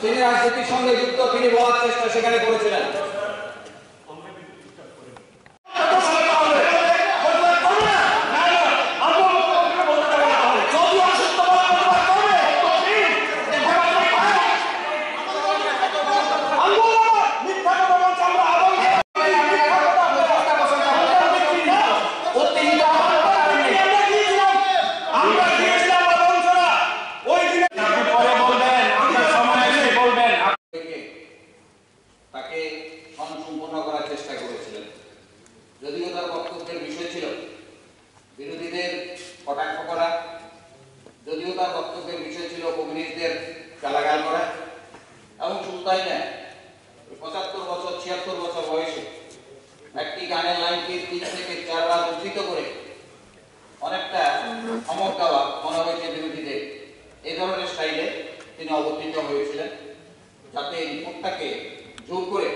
তিনি রাজনীতির সঙ্গে যুক্ত তিনি বলার চেষ্টা সেখানে করেছিলেন। যদিও তার বক্তব্যের বিষয় ছিল বিরোধীদের কটাক্ষ করা, যদিও তার বক্তব্যের বিষয় ছিল কমিউনিস্টদের গালাগাল করা, এবং শুধু তাই না 75 বছর 76 বছর বয়সে একটি গানের লাইনকে 3 থেকে 4 বার উদ্ধৃত করে অনেকটা ধমক দেওয়া মনে হয়েছে বিরোধীদের। এই ধরনের স্টাইলে তিনি অবতীর্ণ হয়েছিলেন যাতে এই রিপোর্টটাকে জোর করে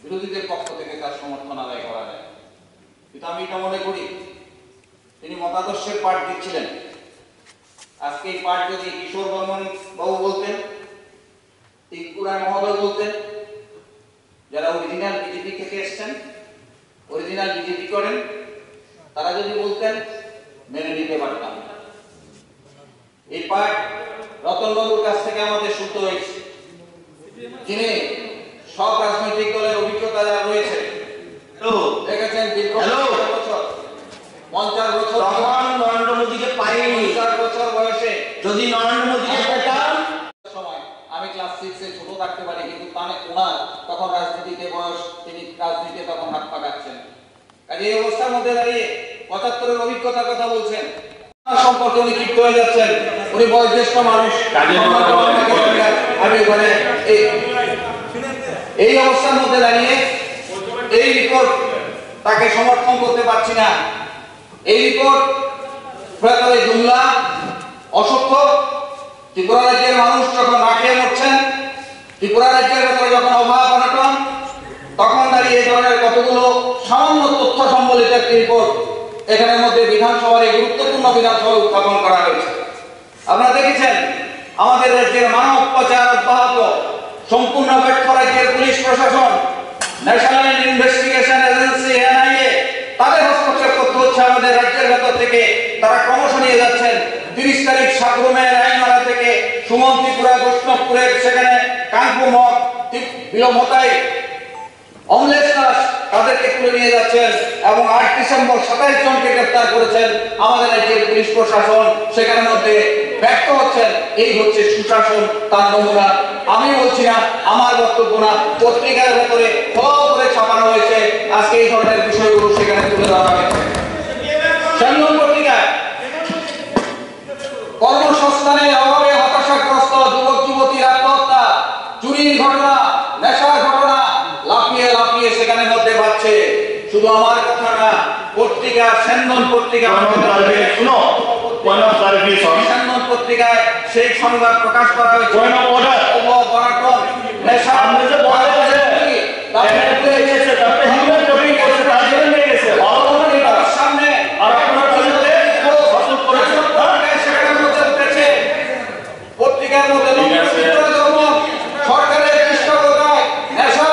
বিরোধীদের পক্ষ থেকে তার সমর্থন আদায় করা যায়। কিন্তু আমি এটা মনে করি তিনি মতাদর্শের পাঠ দিচ্ছিলেন। আজকে এই পাঠ যদি কিশোর বর্মন বাবু বলতেন, ত্রিপুরায় মহোদয় বলতেন, যারা অরিজিনাল বিজেপি থেকে এসছেন, অরিজিনাল বিজেপি করেন, তারা যদি বলতেন মেনে নিতে পারতাম। এই পাঠ রতন বাবুর কাছ থেকে আমাদের শুনতে হয়েছে, যিনি সব রাজনৈতিক দলের অভিজ্ঞতা যারা রয়েছে দেখেছেন দীর্ঘ 50 বছর নরেন্দ্র মোদীকে পাইনি। 50 বছর বয়সে যদি নরেন্দ্র মোদীকে পেতাম, সময় আমি ক্লাস 6 এ ছোট থাকতে পারি, কিন্তু ওনার তখন রাজনীতিতে বয়স, তিনি রাজনীতিতে তখন হাত পাকাচ্ছেন। কাজে এই অবস্থার মধ্যে দাঁড়িয়ে 75 অভিজ্ঞতার কথা বলছেন, সম্পর্কে উনি ক্ষিপ্ত হয়ে যাচ্ছেন। উনি বয়োজ্যেষ্ঠ মানুষ, আমি ওখানে এই অবস্থার মধ্যে দাঁড়িয়ে এই রিপোর্ট তাকে সমর্থন করতে পারছি না। এই রিপোর্ট প্রয়াতরে জুমলা অসত্য। ত্রিপুরা রাজ্যের মানুষ যখন না খেয়ে মরছেন, ত্রিপুরা রাজ্যের ভেতরে যখন অভাব অনটন, তখন দাঁড়িয়ে এই ধরনের কতগুলো সামান্য তথ্য সম্বলিত একটি রিপোর্ট এখানের মধ্যে বিধানসভার এই গুরুত্বপূর্ণ বিধানসভায় উত্থাপন করা হয়েছে। আপনারা দেখেছেন আমাদের রাজ্যের মানব পাচার অব্যাহত, সম্পূর্ণ ব্যর্থ রাজ্যের পুলিশ প্রশাসন, ন্যাশনাল ইনভেস্টিগেশন এজেন্সি এনআইএ, তাদের হস্তক্ষেপ করতে হচ্ছে আমাদের রাজ্যের ভেতর থেকে। তারা ক্রমশ নিয়ে যাচ্ছেন 30 তারিখ সাগরমের আইনমালা থেকে সুমন ত্রিপুরা বৈষ্ণবপুরের সেখানে কানপুর মঠ বিলম্বতায় অমলেশ দাস তাদেরকে তুলে নিয়ে যাচ্ছেন এবং 8 ডিসেম্বর 27 জনকে গ্রেফতার করেছেন আমাদের রাজ্যের পুলিশ প্রশাসন। সেখানের মধ্যে ব্যর্থ হচ্ছেন। এই হচ্ছে সুশাসন, তার নমুনা। আমি বলছি না, আমার বক্তব্য না, পত্রিকার ভেতরে করে ছাপানো হয়েছে। আজকে এই ধরনের বিষয়গুলো সেখানে তুলে ধরা হয়েছে। সাংবাদিক পত্রিকায় কর্মসংস্থানের অভাবে হতাশাগ্রস্ত যুবক যুবতীর আত্মহত্যা, চুরির ঘটনা, নেশার ঘটনা লাফিয়ে লাফিয়ে সেখানের মধ্যে বাড়ছে। শুধু আমার কথা না, পত্রিকা সেন্দন পত্রিকা সেন্দন পত্রিকায় সেই সংবাদ প্রকাশ করা হয়েছে। সামনে পত্রিকার মধ্যে সরকারের পৃষ্ঠপোষকতায় নেশা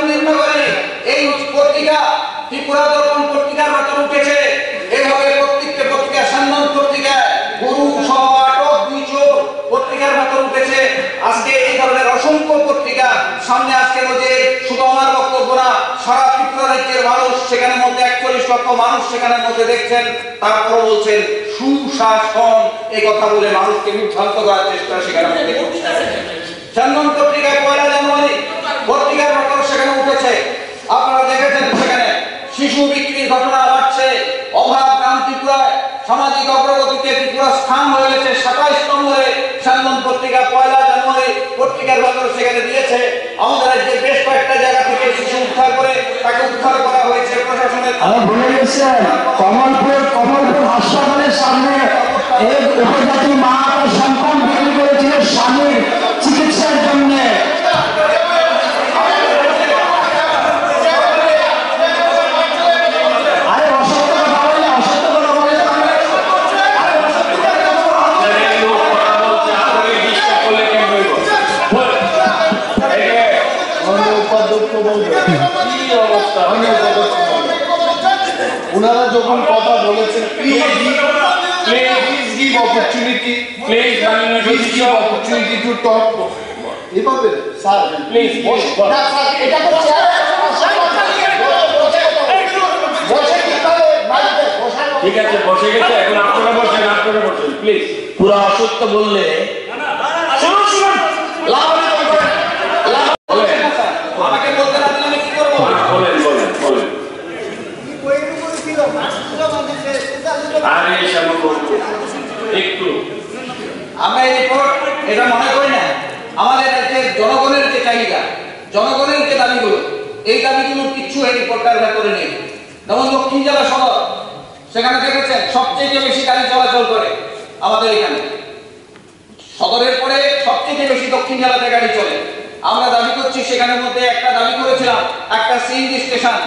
নির্ণয় করে এই পত্রিকা ত্রিপুরা দর্পণ পত্রিকার মতো উঠেছে। এইভাবে প্রত্যেকটা পত্রিকা সান্নন পত্রিকায় গুরু সহ আটক 2 চোর পত্রিকার মতো উঠেছে। আজকে এই ধরনের অসংখ্য পত্রিকা সামনে আজকে রোজে শুধু আমার বক্তব্য না, সারা ত্রিপুরা রাজ্যের মানুষ সেখানের মধ্যে 41 লক্ষ মানুষ সেখানের মধ্যে দেখছেন। তারপর বলছেন সুশাসন, এই কথা বলে মানুষকে বিভ্রান্ত করার চেষ্টা সেখানে মধ্যে করছে। চন্দন পত্রিকায় 1 জানুয়ারি পত্রিকার মতো সেখানে উঠেছে। আপনারা দেখেছেন সেখানে শিশু বিক্রির ঘটনা বাড়ছে। অভাব গ্রাম ত্রিপুরায় সামাজিক অগ্রগতিতে ত্রিপুরা স্থান হয়ে গেছে 27 নম্বরে। চন্দন পত্রিকা 1 জানুয়ারি পত্রিকার ভেতর সেখানে দিয়েছে। আমাদের রাজ্যের বেশ কয়েকটা জায়গা থেকে শিশু উদ্ধার করে তাকে উদ্ধার করা হয়েছে প্রশাসনের। ভুলে গেছেন কমলপুর হাসপাতালের সামনে এক উপজাতি মা তার সন্তান বিক্রি করেছিল স্বামীর চিকিৎসার জন্য। কি অবস্থা ওনারা যখন কথা বলেছেন please give opportunity to talk এভাবে স্যার প্লিজ না স্যার এটা তো বসে কিভাবে বাড়িতে বসানো ঠিক আছে বসে গেছে এখন আপনারা বসেন প্লিজ পুরো অসত্য বললে শুনুন আমাকে বলতে না দিলে আমি কি করবো? বলেন আরে শ্যামল একটু আমরা এই রিপোর্ট এটা মনে করি না আমাদের রাজ্যের জনগণের যে চাহিদা, জনগণের যে দাবিগুলো, এই দাবিগুলোর কিচ্ছু এই রিপোর্টটার ভেতরে নেই। যেমন দক্ষিণ জেলা সদর, সেখানে দেখেছেন সবচেয়ে বেশি গাড়ি চলাচল করে আমাদের এখানে। সদরের পরে সবচেয়ে বেশি দক্ষিণ জেলাতে গাড়ি চলে। আমরা দাবি করছি, সেখানের মধ্যে একটা দাবি করেছিলাম একটা সিএনজি স্টেশন।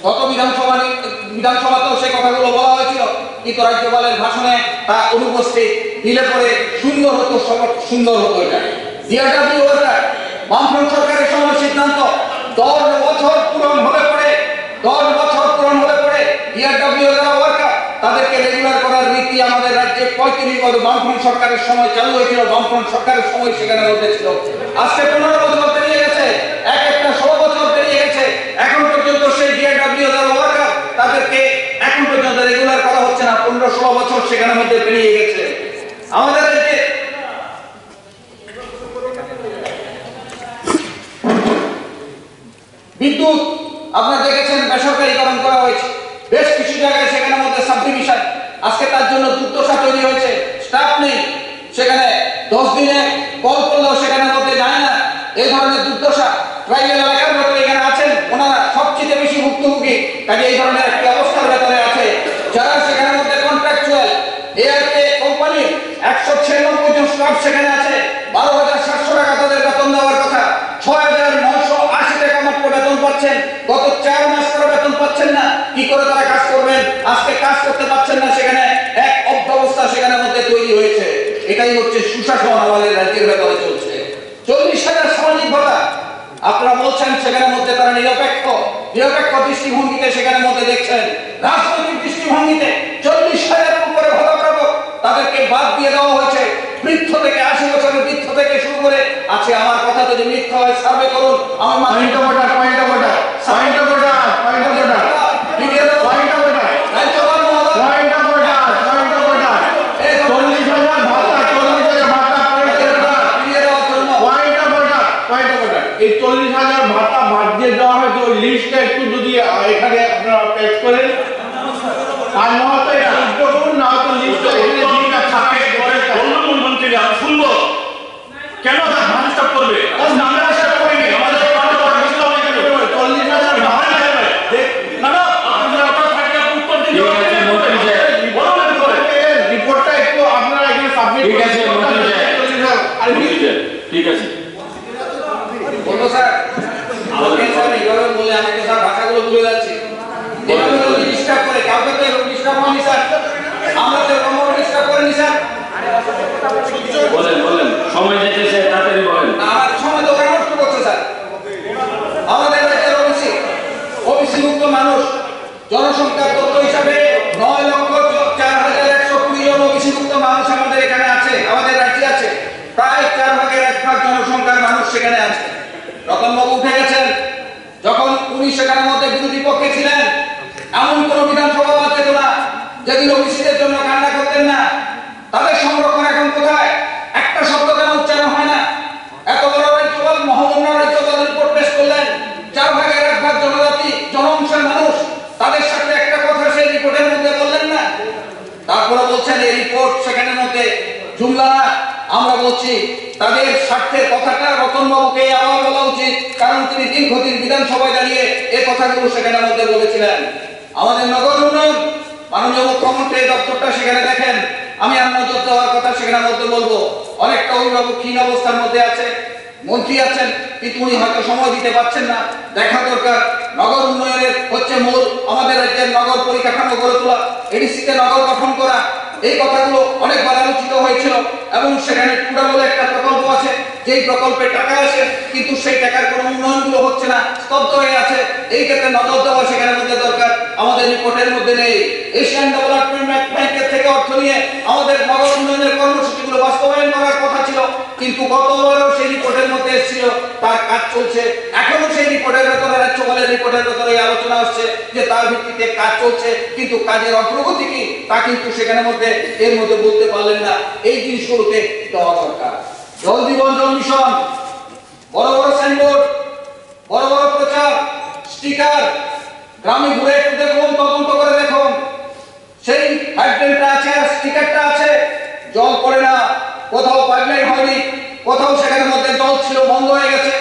গত বিধানসভাতেও সেই কথাগুলো বলা হয়েছিল, কিন্তু রাজ্যপালের ভাষণে তা অনুপস্থিত। দিলে পরে সুন্দর হতো, সুন্দর হতো। এটা ডিআরডব্লিউ ওয়ার্কার বামফ্রন্ট সরকারের সময় সিদ্ধান্ত 10 বছর পূরণ হলে পরে ডিআরডব্লিউ ওয়ার্কার তাদেরকে রেগুলার করার রীতি আমাদের রাজ্যে 35 বছর বামফ্রন্ট সরকারের সময় চালু হয়েছিল। বামফ্রন্ট সরকারের সময় সেখানে মধ্যে ছিল। আজকে 15 বছর পেরিয়ে গেছে, একটা 16 বছর পেরিয়ে গেছে, এখন পর্যন্ত সেই ডিআরডব্লিউ ওয়ার্কার তাদেরকে এখন পর্যন্ত রেগুলার করা হচ্ছে না। 15-16 বছর সেখানে মধ্যে পেরিয়ে গেছে। আমাদের রাজ্যে বিদ্যুৎ আপনারা দেখেছেন বেসরকারীকরণ করা হয়েছে। বেশ কিছু জায়গায় সেখানে মধ্যে সাবডিভিশন, আজকে তার জন্য দুর্দশা তৈরি হয়েছে। স্টাফ নেই সেখানে, 10 দিনে কল করলেও সেখানে মধ্যে যায় না। এই ধরনের দুর্দশা ট্রাইবেল এলাকার ভেতরে এখানে আছেন, ওনারা সবচেয়ে বেশি ভুক্তভোগী। কাজে এই ধরনের একটি অবস্থার ভেতরে আছে। যারা সেখানে মধ্যে কন্ট্রাকচুয়াল এআরকে কোম্পানি 196 জন স্টাফ সেখানে আছে, 12,700 টাকা তাদের বেতন দেওয়ার কথা, 6,980 টাকা মাত্র বেতন পাচ্ছেন। গত 4 মাস ধরে বেতন পাচ্ছেন না। কি করে তারা কাজ করবেন? আজকে কাজ করতে পারছেন না, সেখানে এক অব্যবস্থা সেখানে মধ্যে তৈরি হয়েছে। এটাই হচ্ছে সুশাসন আমাদের রাজ্যের ভেতরে চলছে। 40,000 সামাজিক ভাতা আপনারা বলছেন সেখানে মধ্যে তারা নিরপেক্ষ দৃষ্টিভঙ্গিতে সেখানে মধ্যে দেখছেন। রাজনৈতিক দৃষ্টিভঙ্গিতে 40,000 উপরে ভাতা প্রাপক তাদেরকে বাদ দিয়ে দেওয়া হয়েছে। বৃদ্ধ থেকে 80 বছরের বৃদ্ধ থেকে শুরু করে আছে। আমার কথা যদি মিথ্যা হয় সার্ভে করুন। এই 40,000 ভাতা বাদ দিয়ে দেওয়া হয়েছে, ওই লিস্টটা একটু যদি এখানে আপনারা পেশ করেন, আর না হয়তো এটা উদ্যোগ করুন, না হয়তো লিস্টটা এখানে দিনটা থাকে। মন্ত্রী আমি শুনবো কেন মানুষটা করবে? আমরা আশা করিনি আমাদের 40,000 রিপোর্টটা একটু আপনারা এখানে সাবমিট ঠিক আছে ঠিক আছে বলবো স্যার, আমাকে স্যার এইভাবে বলে আমি তো স্যার ভাষাগুলো ভুলে যাচ্ছি। যেভাবে যদি ডিস্টার্ব করে, কাউকে তো ডিস্টার্ব হয়নি স্যার, আমরা তো এরকম ডিস্টার্ব করিনি স্যার। বলেন সময় যেতেছে তাড়াতাড়ি বলেন। আমার সময় তো নষ্ট করছে স্যার। আমাদের রাজ্যের ওবিসি মুক্ত মানুষ জনসংখ্যার তথ্য হিসাবে 9,04,120 জন ওবিসি মুক্ত মানুষ আমাদের এখানে আছে, আমাদের রাজ্যে আছে। প্রায় 4/1 জনসংখ্যার মানুষ সেখানে আছে। রতনবাবু উঠে গেছেন, যখন উনি সেখানের মধ্যে বিরোধী পক্ষে ছিলেন, এমন কোন বিধানসভা বাদ যেত না যেদিন ওবিসিদের জন্য কান্না করতেন না। তাদের সংরক্ষণ এখন কোথায়? একটা শব্দ কেন উচ্চারণ হয় না? এত বড় রাজ্যপাল, মহামান্য রাজ্যপাল রিপোর্ট পেশ করলেন, 4/1 জনজাতি জনঅংশের মানুষ, তাদের সাথে একটা কথা সেই রিপোর্টের মধ্যে বললেন না। তারপরে বলছেন এই রিপোর্ট সেখানের মধ্যে জুমলা না। আমরা বলছি তাদের স্বার্থের কথাটা রতনবাবুকে আবার বলা উচিত, কারণ তিনি দীর্ঘদিন বিধানসভায় দাঁড়িয়ে এই কথাগুলো সেখানের মধ্যে বলেছিলেন। আমাদের নগর উন্নয়ন মাননীয় মুখ্যমন্ত্রীর দপ্তরটা সেখানে দেখেন, আমি আর নজর দেওয়ার কথা সেখানের মধ্যে বলবো। অনেকটা অভিভাবক ক্ষীণ অবস্থার মধ্যে আছে, মন্ত্রী আছেন, কিন্তু উনি হয়তো সময় দিতে পারছেন না। দেখা দরকার নগর উন্নয়নের হচ্ছে মূল আমাদের রাজ্যের নগর পরিকাঠামো গড়ে তোলা, এডিসিতে নগর গঠন করা। এই কথাগুলো অনেকবার আলোচিত হয়েছিল এবং সেখানে টুডা বলে একটা প্রকল্প আছে, যেই প্রকল্পে টাকা আসে কিন্তু সেই টাকার কোনো উন্নয়নগুলো হচ্ছে না, স্তব্ধ হয়ে আছে। এই ক্ষেত্রে নজর দেওয়া সেখানের মধ্যে দরকার, আমাদের রিপোর্টের মধ্যে নেই। এশিয়ান ডেভেলপমেন্ট ব্যাংকের থেকে অর্থ নিয়ে আমাদের নগর উন্নয়নের কর্মসূচিগুলো বাস্তবায়ন করার কথা ছিল, কিন্তু গতবারও সেই রিপোর্টের মধ্যে এসেছিল তার কাজ চলছে। এখনো সেই রিপোর্টের ভেতরে, রাজ্যপালের রিপোর্টের ভেতরে আলোচনা আসছে যে তার ভিত্তিতে কাজ চলছে, কিন্তু কাজের অগ্রগতি কি তা কিন্তু সেখানের মধ্যে এর মধ্যে বলতে পারলেন না। এই জিনিসগুলোতে দেওয়া দরকার। জল জীবন জল মিশন, বড় বড় সাইনবোর্ড, বড় বড় প্রচার, স্টিকার, গ্রামে ঘুরে একটু দেখুন, তদন্ত করে দেখুন, সেই হাইড্রেন্টটা আছে আর স্টিকারটা আছে, জল পড়ে না। কোথাও পাইপলাইন হয়নি, কোথাও সেখানের মধ্যে জল ছিল বন্ধ হয়ে গেছে,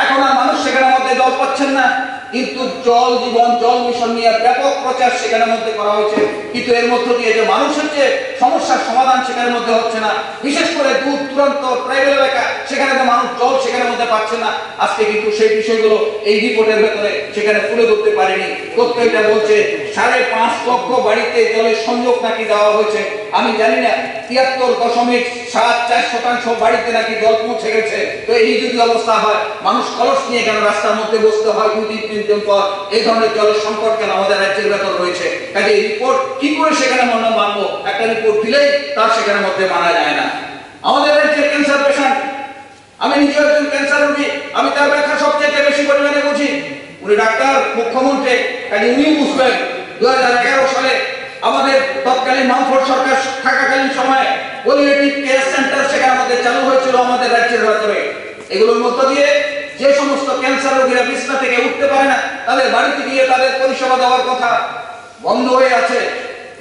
এখন আর মানুষ সেখানের মধ্যে জল পাচ্ছেন না। কিন্তু জল জীবন জল মিশন নিয়ে ব্যাপক প্রচার সেখানের মধ্যে করা হয়েছে, কিন্তু এর মধ্য দিয়ে যে মানুষের যে সমস্যার সমাধান সেখানের মধ্যে হচ্ছে না। বিশেষ করে দূর দূরান্ত ট্রাইবাল এলাকা, সেখানে তো মানুষ জল সেখানের মধ্যে পাচ্ছে না। আজকে কিন্তু সেই বিষয়গুলো এই রিপোর্টের ভেতরে সেখানে তুলে ধরতে পারেনি। তথ্য এটা বলছে 5.5 লক্ষ বাড়িতে জলের সংযোগ নাকি দেওয়া হয়েছে। আমি জানি না 73.74% বাড়িতে নাকি জল পৌঁছে গেছে। তো এই যদি অবস্থা হয়, মানুষ কলস নিয়ে কেন রাস্তার মধ্যে বসতে হয় 2-3 দিন পর? এই ধরনের জলের সংকট কেন আমাদের রাজ্যের ভেতর রয়েছে? কাজে এই রিপোর্ট কি করে সেখানে মানবো? একটা রিপোর্ট দিলেই তার সেখানের মধ্যে মানা যায় না। আমাদের রাজ্যের ক্যান্সার পেশেন্ট, আমি নিজে একজন ক্যান্সার রোগী, আমি তার ব্যাখ্যা সবচেয়ে বেশি পরিমাণে বুঝি। উনি ডাক্তার, মুখ্যমন্ত্রী, কাজে উনি বুঝবেন। 2011 সালে আমাদের তৎকালীন মামফোর্ড সরকার থাকাকালীন সময়ে পলিয়েটিভ কেয়ার সেন্টার সেখানের মধ্যে চালু হয়েছিল আমাদের রাজ্যের ভেতরে। এগুলোর মধ্য দিয়ে যে সমস্ত ক্যান্সার রোগীরা বিছনা থেকে উঠতে পারে না, তাদের বাড়িতে গিয়ে তাদের পরিষেবা দেওয়ার কথা, বন্ধ হয়ে আছে।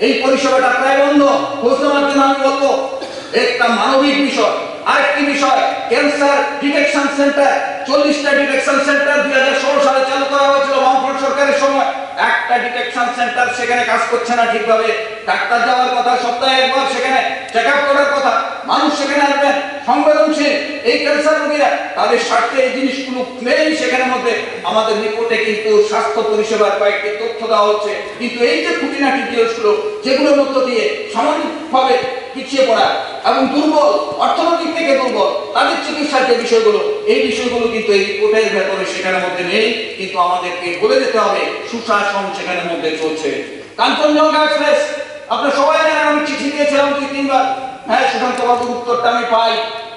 এই পরিষেবাটা প্রায় বন্ধ। খোঁজ নেওয়ার জন্য আমি বলবো, একটা মানবিক বিষয়। আরেকটি বিষয়, ক্যান্সার ডিটেকশন সেন্টার, 40টা ডিটেকশন সেন্টার 2016 সালে চালু করা হয়েছিল বামফ্রন্ট সরকারের সময়। একটা ডিটেকশন সেন্টার সেখানে কাজ করছে না ঠিকভাবে। ডাক্তার যাওয়ার কথা, সপ্তাহে একবার সেখানে চেকআপ করার কথা, মানুষ সেখানে আসবেন সংবেদনশীল এই ক্যান্সার রোগীরা, তাদের স্বার্থে এই জিনিসগুলো নেই সেখানের মধ্যে। আমাদের রিপোর্টে কিন্তু স্বাস্থ্য পরিষেবার কয়েকটি তথ্য দেওয়া হচ্ছে, কিন্তু এই যে খুঁটিনাটি জিনিসগুলো যেগুলোর মধ্য দিয়ে সামাজিকভাবে পিছিয়ে পড়া এবং দুর্বল, অর্থনৈতিক থেকে দুর্বল, তাদের চিকিৎসার যে বিষয়গুলো, এই বিষয়গুলো কিন্তু এই রিপোর্টের ভেতরে সেখানের মধ্যে নেই। কিন্তু আমাদেরকে বলে যেতে হবে সুশাসন সেখানের মধ্যে চলছে। কাঞ্চনজঙ্ঘা এক্সপ্রেস, আপনারা সবাই জানেন, আমি চিঠি দিয়েছিলাম 2-3 বার। হ্যাঁ, সুশান্ত বাবুর উত্তরটা আমি পাই,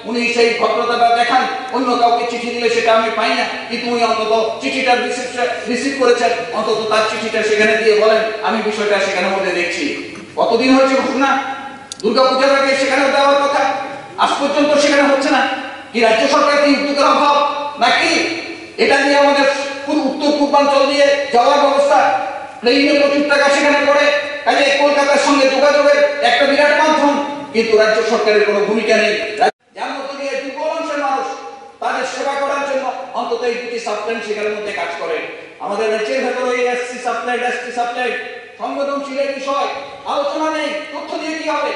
উনি সেই ভদ্রতাটা দেখান। অন্য কাউকে চিঠি দিলে সেটা আমি পাই না, কিন্তু উনি অন্তত চিঠিটা রিসিভ করেছেন, অন্তত তার চিঠিটা সেখানে দিয়ে বলেন আমি বিষয়টা সেখানের মধ্যে দেখছি। কতদিন হয়েছে ঘটনা? দুর্গাপূজার আগে সেখানে দেওয়ার কথা, আজ পর্যন্ত সেখানে হচ্ছে না। কি রাজ্য সরকার কি উদ্যোগের অভাব, নাকি এটা দিয়ে আমাদের উত্তর পূর্বাঞ্চল দিয়ে যাওয়ার ব্যবস্থা? প্লেনে প্রচুর টাকা সেখানে পড়ে, কাজে কলকাতার সঙ্গে যোগাযোগের একটা বিরাট মাধ্যম, কিন্তু রাজ্য সরকারের কোনো ভূমিকা নেই। যার মধ্যে দিয়ে দুর্বল অংশের মানুষ তাদের সেবা করার জন্য অন্তত এই 2টি সাপ্লাইন সেখানের মধ্যে কাজ করে। আমাদের রাজ্যের ভেতরে এই এসসি সাপ্লাইন, এসটি সাপ্লাইন সংবেদনশীল বিষয় আলোচনা নেই। তথ্য দিয়ে কি হবে?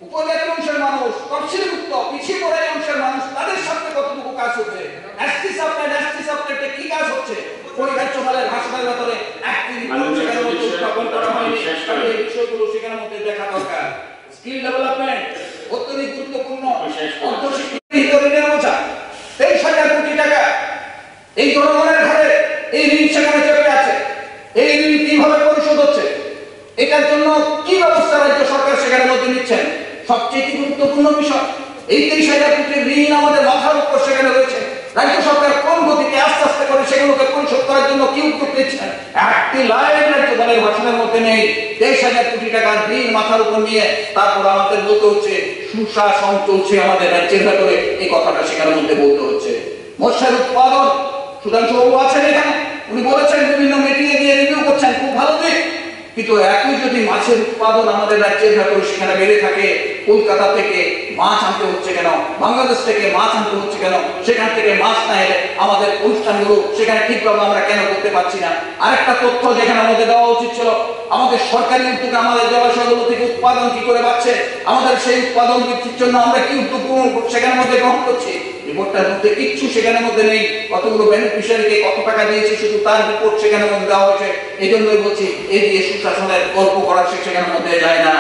উপজাতি অংশের মানুষ, তফসিলভুক্ত পিছিয়ে পড়া অংশের মানুষ, তাদের সাথে কতটুকু কাজ হচ্ছে? এসটি সাপ্লাইনে কি কাজ হচ্ছে? পরিকার্যকালের ভাষণের ভেতরে একটি রিপোর্ট সেখানে মধ্যে উত্থাপন করা হয়নি। এই বিষয়গুলো সেখানের মধ্যে দেখা দরকার। স্কিল ডেভেলপমেন্ট অত্যধিক গুরুত্বপূর্ণ। অর্ধশিক্ষিত ঋণের বোঝা 23,000 কোটি টাকা এই জনগণের ঘরে এই ঋণ সেখানে চেপে আছে। এই ঋণ কিভাবে পরিশোধ হচ্ছে? এটার জন্য কি ব্যবস্থা রাজ্য সরকার সেখানে মধ্যে নিচ্ছেন? সবচেয়ে গুরুত্বপূর্ণ বিষয়, এই 23,000 কোটি ঋণ আমাদের মাথার উপর সেখানে রয়েছে। রাজ্য সরকার কোন গতিতে আস্তে আস্তে করে সেগুলোকে পরিশোধ করার জন্য কি উদ্যোগ নিচ্ছেন? একটি লাইন রাজ্যপালের ভাষণের মধ্যে নেই। 23,000 কোটি টাকার ঋণ মাথার উপর নিয়ে তারপর আমাদের বলতে হচ্ছে সুশাসন চলছে আমাদের রাজ্যের ভেতরে, এই কথাটা সেখানের মধ্যে বলতে হচ্ছে। মৎস্যের উৎপাদন, সুধাংশু বাবু আছেন এখানে, উনি বলেছেন বিভিন্ন মিটিংয়ে গিয়ে রিভিউ করছেন, খুব ভালো দিক। কিন্তু একই যদি মাছের উৎপাদন আমাদের রাজ্যের ভেতরে সেখানে বেড়ে থাকে, কলকাতা থেকে মাছ আনতে হচ্ছে কেন? বাংলাদেশ থেকে মাছ আনতে হচ্ছে কেন? সেখান থেকে মাছ না এলে আমাদের অনুষ্ঠানগুলো সেখানে ঠিকভাবে আমরা কেন করতে পারছি না? আরেকটা তথ্য যেখানে আমাদের দেওয়া উচিত ছিল, আমাদের সরকারি উদ্যোগে আমাদের জলাশয়গুলো থেকে উৎপাদন কি করে বাড়ছে, আমাদের সেই উৎপাদন বৃদ্ধির জন্য আমরা কি উদ্যোগ সেখানের মধ্যে গ্রহণ করছি? রিপোর্টটার মধ্যে কিচ্ছু সেখানের মধ্যে নেই। কতগুলো বেনিফিশিয়ারিকে কত টাকা দিয়েছে শুধু তার রিপোর্ট সেখানের মধ্যে দেওয়া হয়েছে। এই জন্যই বলছি, এই দিয়ে সুশাসনের গল্প করার সেখানের মধ্যে যায় না।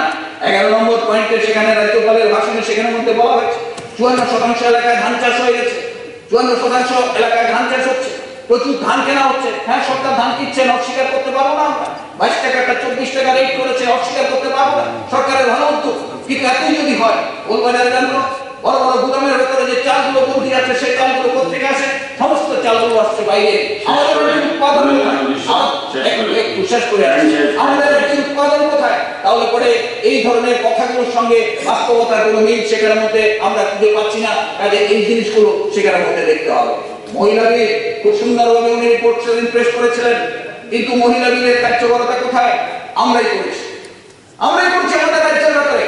11 নম্বর পয়েন্টে সেখানে রাজ্যপালের ভাষণে সেখানের মধ্যে বলা হয়েছে 54% এলাকায় ধান চাষ হয়ে গেছে, 54% এলাকায় ধান চাষ হচ্ছে, প্রচুর ধান কেনা হচ্ছে। হ্যাঁ, সরকার ধান কিনছে, অস্বীকার করতে পারবো না আমরা। 22 টাকাটা 24 টাকা রেট করেছে, অস্বীকার করতে পারবো না, সরকারের ভালো উদ্যোগ। কিন্তু এতই যদি হয়, গোলবাজারে জানবো বড় বড় গুদামের ভেতরে যে চালগুলো বন্দি আছে, সেই চালগুলো কোথেকে আসে? সমস্ত চালগুলো আসছে বাইরে। আমাদের উৎপাদন একটু শেষ করে আসছে, আমাদের উৎপাদন কোথায়? তাহলে পরে এই ধরনের কথাগুলোর সঙ্গে বাস্তবতার কোনো মিল সেখানের মধ্যে আমরা খুঁজে পাচ্ছি না। কাজে এই জিনিসগুলো সেখানের মধ্যে দেখতে হবে। মহিলা বিল খুব সুন্দরভাবে উনি রিপোর্ট সেদিন পেশ করেছিলেন, কিন্তু মহিলা বিলের কার্যকরতা কোথায়? আমরাই করেছি আমাদের রাজ্যের ব্যাপারে।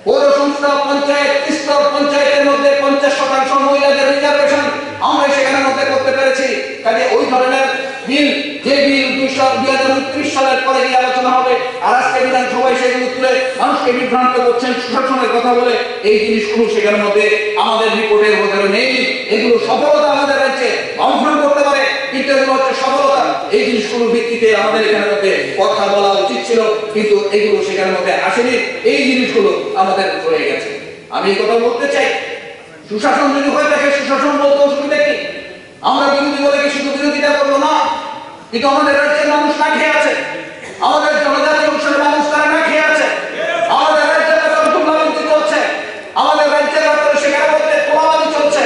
পৌর সংস্থা, পঞ্চায়েত, স্তর পঞ্চায়েতের মধ্যে 50% মহিলাদের রিজার্ভেশন আমরা সেখানের মধ্যে করতে পেরেছি। কাজে ওই ধরনের বিল, যে বিল 2029 সালের পরে গিয়ে আলোচনা হবে, আর আজকে বিধানসভায় সেগুলো তুলে মানুষকে বিভ্রান্ত করছেন সুশাসনের কথা বলে, এই জিনিসগুলো সেখানের মধ্যে আমাদের রিপোর্টের ভেতরে নেই। এগুলো সফলতা আমাদের রাজ্যে বামফ্রন্ট করতে পারে, কিন্তু এগুলো হচ্ছে সফলতা। এই জিনিসগুলোর ভিত্তিতে আমাদের এখানের মধ্যে কথা বলা উচিত ছিল, কিন্তু এগুলো সেখানের মধ্যে আসেনি। এই জিনিসগুলো আমাদের রয়ে গেছে। আমি এই কথা বলতে চাই, সুশাসন যদি হয়ে থাকে, সুশাসন বলতে অসুবিধা কি? আমরা বিরোধী বলে কি শুধু বিরোধিতা করবো না? কিন্তু আমাদের রাজ্যের মানুষ না খেয়ে আছে, আমাদের জনজাতি অংশের মানুষ তারা না খেয়ে আছে, আমাদের রাজ্যের ব্যাপারে দুর্নীতি চলছে, আমাদের রাজ্যের ব্যাপারে সেখানে মধ্যে তোলাবাজি চলছে।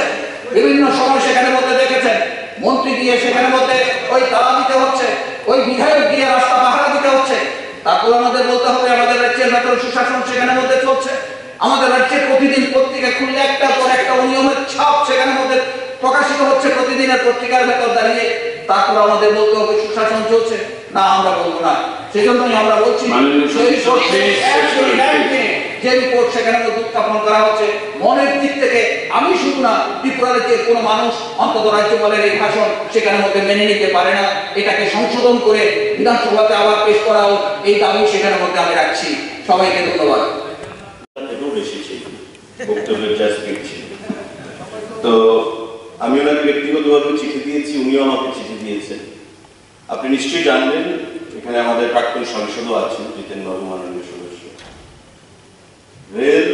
বিভিন্ন সময় সেখানে মধ্যে দেখেছেন মন্ত্রী দিয়ে সেখানে মধ্যে ওই তালা দিতে হচ্ছে, ওই বিধায়ক দিয়ে রাস্তা পাহারা দিতে হচ্ছে। তারপর আমাদের বলতে হবে আমাদের রাজ্যের ব্যাপারে সুশাসন সেখানে মধ্যে চলছে। আমাদের রাজ্যে প্রতিদিন পত্রিকা খুললে একটার পর একটা অনিয়মের ছাপ সেখানে মধ্যে প্রকাশিত হচ্ছে প্রতিদিনের পত্রিকার ভেতর দাঁড়িয়ে। তারপর আমাদের বলতে হবে সুশাসন চলছে না, আমরা বলবো না। সেই জন্যই আমরা বলছি যে রিপোর্ট সেখানে মধ্যে উত্থাপন করা হচ্ছে, মনের দিক থেকে আমি শুধু না, ত্রিপুরা রাজ্যের কোনো মানুষ অন্তত রাজ্যপালের এই ভাষণ সেখানে মধ্যে মেনে নিতে পারে না। এটাকে সংশোধন করে বিধানসভাতে আবার পেশ করা হোক, এই দাবি সেখানে মধ্যে আমি রাখছি। সবাইকে ধন্যবাদ। বক্তব্যের যা স্ক্রিপ্ট ছিল, তো আমি ওনাকে ব্যক্তিগতভাবে চিঠি দিয়েছি, উনিও আমাকে চিঠি দিয়েছেন। আপনি নিশ্চয়ই জানবেন এখানে আমাদের প্রাক্তন সাংসদও আছেন, জিতেন বাবু মাননীয় সদস্য। রেল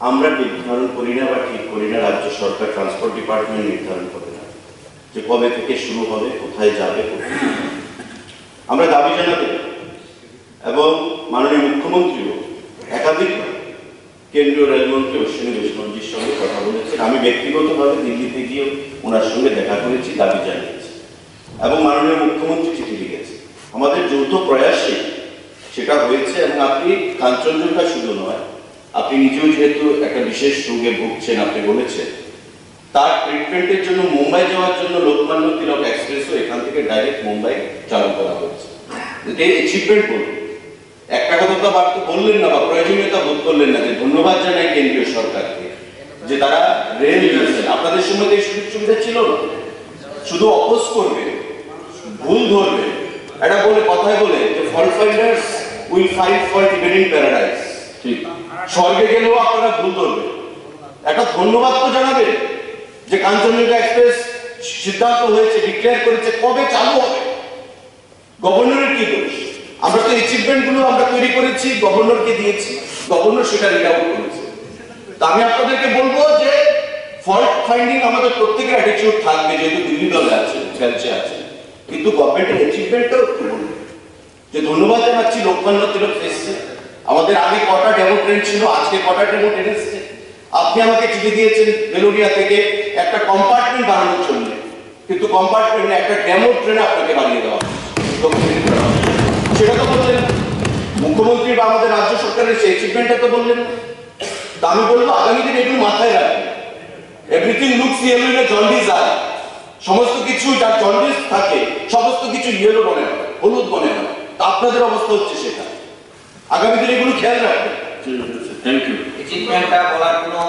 আমরা নির্ধারণ করি না বা ঠিক করি না, রাজ্য সরকার ট্রান্সপোর্ট ডিপার্টমেন্ট নির্ধারণ করে না যে কবে থেকে শুরু হবে, কোথায় যাবে, কোথায়। আমরা দাবি জানাতে এবং মাননীয় মুখ্যমন্ত্রীও একাধিকবার কেন্দ্রীয় রেলমন্ত্রী অশ্বিনী বৈষ্ণবজির সঙ্গে কথা বলেছেন। আমি ব্যক্তিগতভাবে দিল্লিতে গিয়েও ওনার সঙ্গে দেখা করেছি, দাবি জানিয়েছি এবং মাননীয় মুখ্যমন্ত্রী চিঠি লিখেছে। আমাদের যৌথ প্রয়াসে সেটা হয়েছে। এবং আপনি কাঞ্চনজঙ্ঘা শুধু নয়, আপনি নিজেও যেহেতু একটা বিশেষ রোগে ভুগছেন, আপনি বলেছেন তার ট্রিটমেন্টের জন্য মুম্বাই যাওয়ার জন্য লোকমান্য তিলক এক্সপ্রেসও এখান থেকে ডাইরেক্ট মুম্বাই চালু করা হয়েছে। এই অ্যাচিভমেন্ট বলুন, একটা কথা তো বার্তা বললেন না বা প্রয়োজনীয়তা বোধ করলেন না যে ধন্যবাদ জানাই কেন্দ্রীয় সরকারকে যে তারা রেল দিয়েছেন। আপনাদের সময় এই সুযোগ সুবিধা ছিল না, শুধু অপোজ করবে, ভুল ধরবে। এটা বলে কথায় বলে যে fault finders will find fault even in paradise. ঠিক, স্বর্গে গেলেও আপনারা ভুল ধরবে। একটা ধন্যবাদ তো জানাবে যে কাঞ্চনজঙ্ঘা এক্সপ্রেস সিদ্ধান্ত হয়েছে, ডিক্লেয়ার করেছে, কবে চালু হবে। গভর্নরের কি দোষ? আমরা তো অ্যাচিভমেন্ট গুলো আমরা তৈরি করেছি, গভর্নরকে দিয়েছি, গভর্নর সেটা রিড আউট করেছে। তা আমি আপনাদেরকে বলবো যে ফল্ট ফাইন্ডিং আমাদের প্রত্যেকের অ্যাটিটিউড থাকবে, যেহেতু দিল্লি দলে আছে, বেঞ্চে আছে, কিন্তু গভর্নমেন্টের অ্যাচিভমেন্টটাও একটু বলবো যে ধন্যবাদ জানাচ্ছি লোকমান্য তিলক এসছে। আমাদের আগে কটা ডেমো ট্রেন ছিল, আজকে কটা ডেমো ট্রেন এসছে। আপনি আমাকে চিঠি দিয়েছেন বেলোরিয়া থেকে একটা কম্পার্টমেন্ট বানানোর জন্য, কিন্তু কম্পার্টমেন্টে একটা ডেমো ট্রেন আপনাকে বানিয়ে দেওয়া সেটা তো বললেন মুখ্যমন্ত্রী বা আমাদের রাজ্য সরকারের সেই অ্যাচিভমেন্টটা তো বললেন। তা আমি বলবো আগামী দিন এগুলো মাথায় রাখবেন। Everything looks yellow in a jaundice I. সমস্ত কিছু যার জন্ডিস থাকে সমস্ত কিছু ইয়েলো মনে হয়, হলুদ মনে হয়। তা আপনাদের অবস্থা হচ্ছে সেটা। আগামী দিন এগুলো খেয়াল রাখবেন। Thank you. অ্যাচিভমেন্টটা বলার কোনো